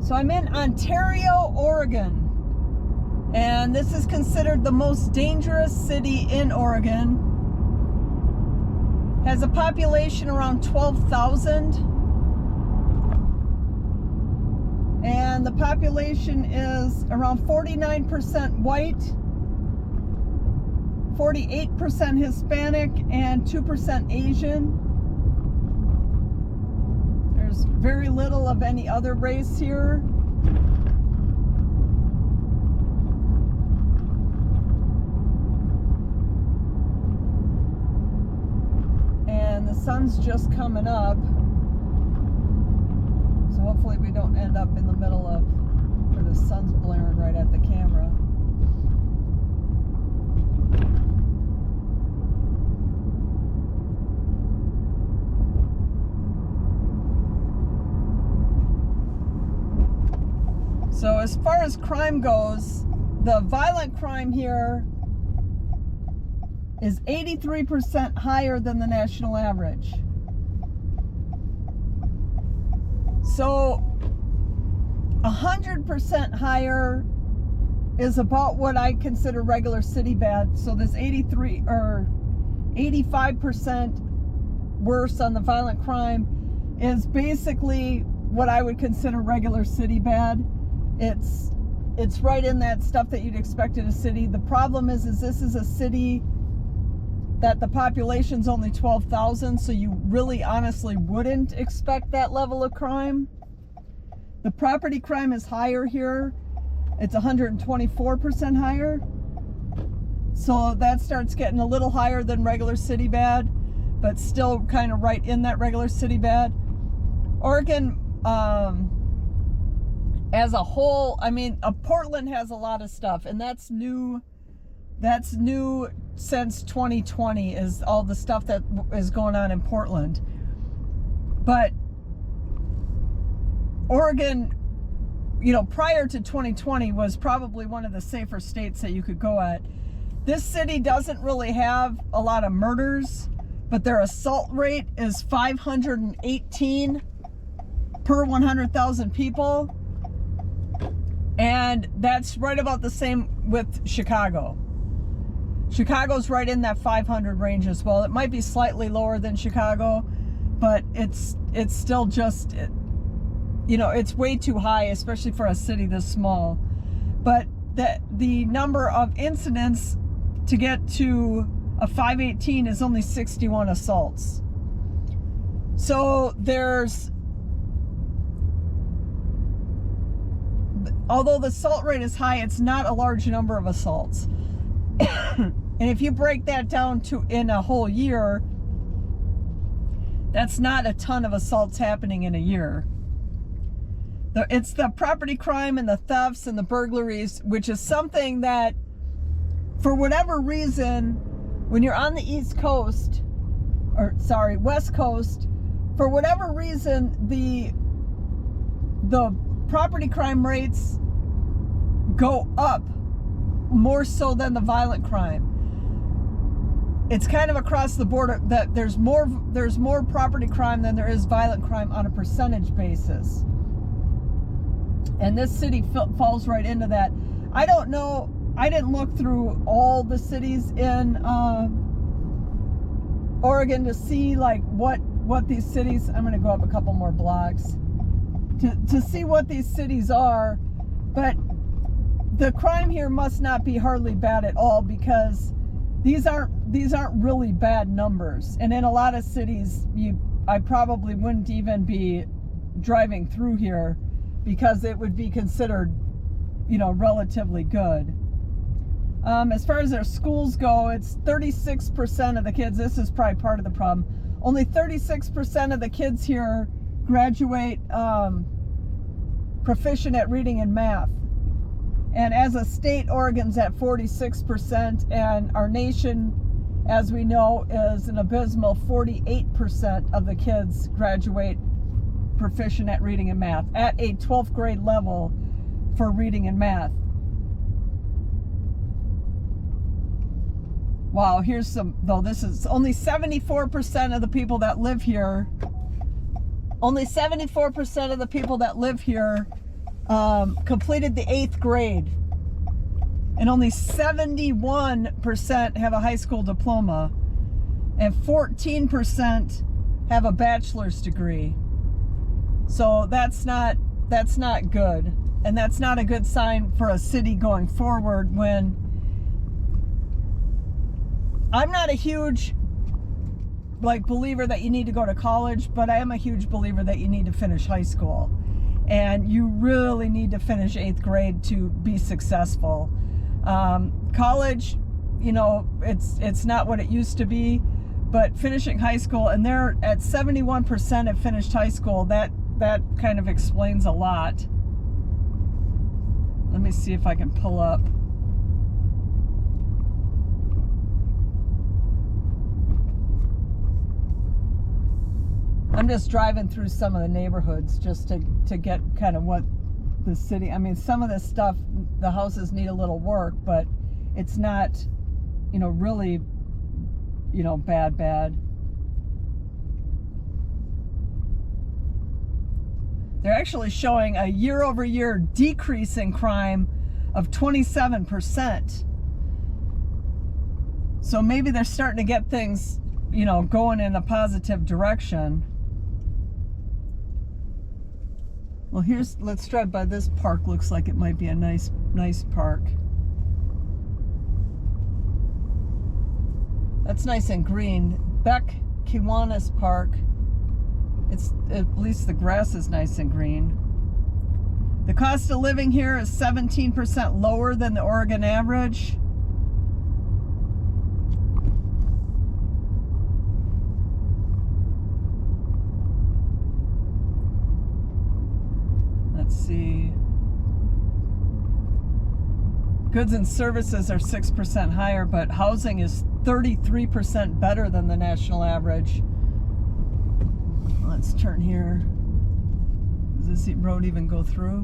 So I'm in Ontario, Oregon. And this is considered the most dangerous city in Oregon. Has a population around 12,000. And the population is around 49% white, 48% Hispanic, and 2% Asian. There's very little of any other race here. And the sun's just coming up. So hopefully we don't end up in the middle of where the sun's blaring right at the camera. So as far as crime goes, the violent crime here is 83% higher than the national average. So 100% higher is about what I consider regular city bad. So this 83 or 85% worse on the violent crime is basically what I would consider regular city bad. It's right in that stuff that you'd expect in a city. The problem is this is a city that the population's only 12,000, so you really honestly wouldn't expect that level of crime. The property crime is higher here. It's 124% higher. So that starts getting a little higher than regular city bad, but still kind of right in that regular city bad. Oregon, as a whole, I mean, Portland has a lot of stuff, and that's new since 2020 is all the stuff that is going on in Portland. But Oregon, you know, prior to 2020 was probably one of the safer states that you could go at. This city doesn't really have a lot of murders, but their assault rate is 518 per 100,000 people. And that's right about the same with Chicago. Chicago's right in that 500 range as well. It might be slightly lower than Chicago, but it's still just, you know, it's way too high, especially for a city this small. But the number of incidents to get to a 518 is only 61 assaults. So although the assault rate is high, it's not a large number of assaults. And if you break that down to in a whole year, that's not a ton of assaults happening in a year. It's the property crime and the thefts and the burglaries, which is something that, for whatever reason, when you're on the West Coast, for whatever reason, the property crime rates go up more so than the violent crime. It's kind of across the board that there's more property crime than there is violent crime on a percentage basis. And this city falls right into that. I don't know, I didn't look through all the cities in Oregon to see like what these cities, I'm gonna go up a couple more blocks to see what these cities are, but the crime here must not be hardly bad at all, because these aren't really bad numbers. And in a lot of cities, I probably wouldn't even be driving through here because it would be considered, you know, relatively good. As far as their schools go, it's 36% of the kids. This is probably part of the problem. Only 36% of the kids here graduate proficient at reading and math. And as a state, Oregon's at 46%, and our nation, as we know, is an abysmal 48% of the kids graduate proficient at reading and math at a 12th grade level for reading and math. Wow, here's some, though this is only 74% of the people that live here. Only 74% of the people that live here completed the 8th grade, and only 71% have a high school diploma, and 14% have a bachelor's degree. So that's not good, and that's not a good sign for a city going forward. When I'm not a huge believer that you need to go to college, but I am a huge believer that you need to finish high school, and you really need to finish 8th grade to be successful. College, it's not what it used to be, but finishing high school, and they're at 71% have finished high school, that kind of explains a lot. Let me see if I can pull up. I'm just driving through some of the neighborhoods just to get kind of what the city, some of this stuff, the houses need a little work, but it's not, really, bad. They're actually showing a year-over-year decrease in crime of 27%. So maybe they're starting to get things, going in a positive direction. Well, let's drive by this park. Looks like it might be a nice park. That's nice and green. Beck Kiwanis Park. At least the grass is nice and green. The cost of living here is 17% lower than the Oregon average. Let's see. Goods and services are 6% higher, but housing is 33% better than the national average. Let's turn here. Does this road even go through?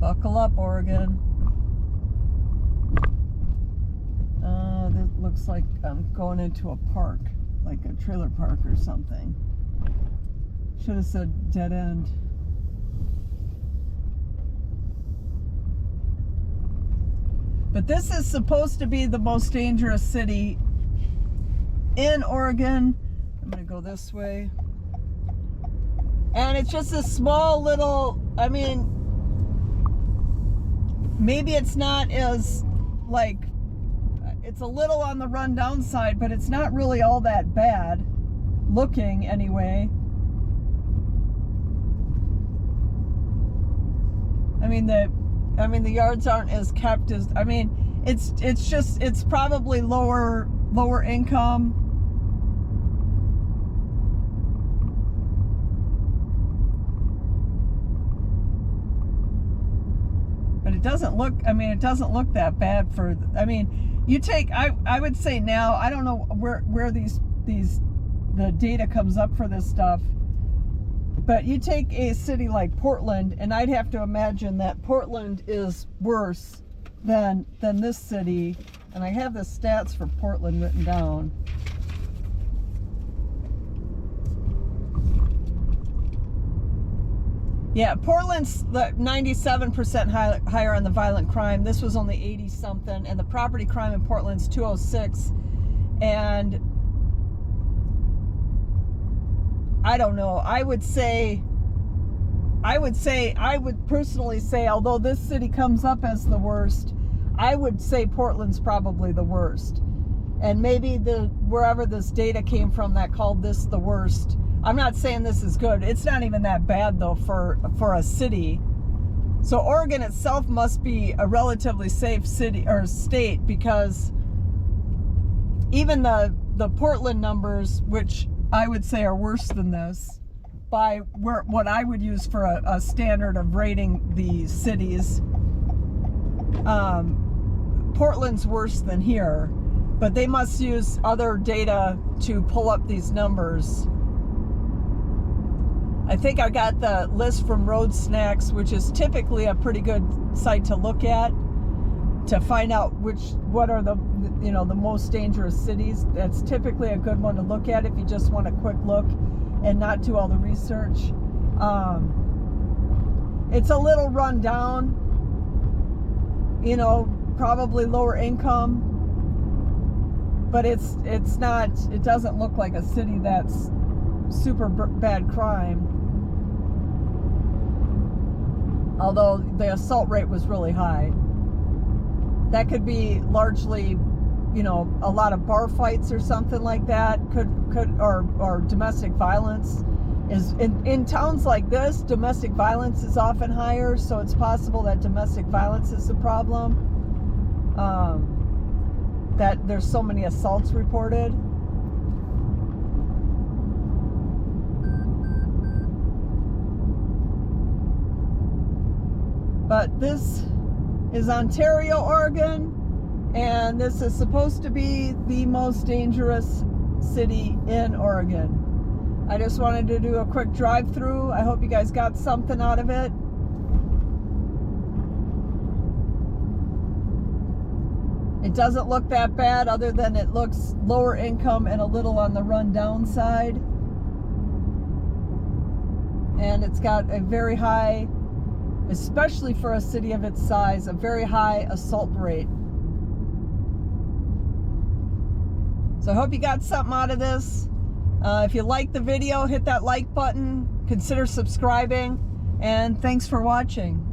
Buckle up, Oregon. That looks like I'm going into a park, like a trailer park or something. Should have said dead end. But this is supposed to be the most dangerous city in Oregon. I'm going to go this way. And it's just a small little, maybe it's not as, it's a little on the rundown side, but it's not really all that bad looking anyway. The yards aren't as kept as, it's probably lower income. But it doesn't look, it doesn't look that bad for, you take, I would say now, I don't know where the data comes up for this stuff, but you take a city like Portland, and I'd have to imagine that Portland is worse than this city. And I have the stats for Portland written down. Yeah, Portland's 97% higher on the violent crime. This was only 80 something, and the property crime in Portland's 206. And I don't know. I would personally say, although this city comes up as the worst, I would say Portland's probably the worst. And maybe wherever this data came from that called this the worst, I'm not saying this is good. It's not even that bad though for a city. So Oregon itself must be a relatively safe city or state, because even the Portland numbers, which I would say are worse than this by what I would use for a standard of rating the cities, Portland's worse than here, but they must use other data to pull up these numbers. I think I got the list from Road Snacks, which is typically a pretty good site to look at to find out what are the most dangerous cities. That's typically a good one to look at if you just want a quick look and not do all the research. It's a little run down, you know, probably lower income, but it's not, it doesn't look like a city that's super bad crime. Although the assault rate was really high. That could be largely, you know, a lot of bar fights or something like that. Or domestic violence. Is in towns like this, domestic violence is often higher, so it's possible that domestic violence is the problem. That there's so many assaults reported. But this is Ontario, Oregon, and this is supposed to be the most dangerous city in Oregon. I just wanted to do a quick drive-through. I hope you guys got something out of it. It doesn't look that bad, other than it looks lower income and a little on the run-down side. And it's got a very high, especially for a city of its size, a very high assault rate. So I hope you got something out of this. If you liked the video, hit that like button, consider subscribing, and thanks for watching.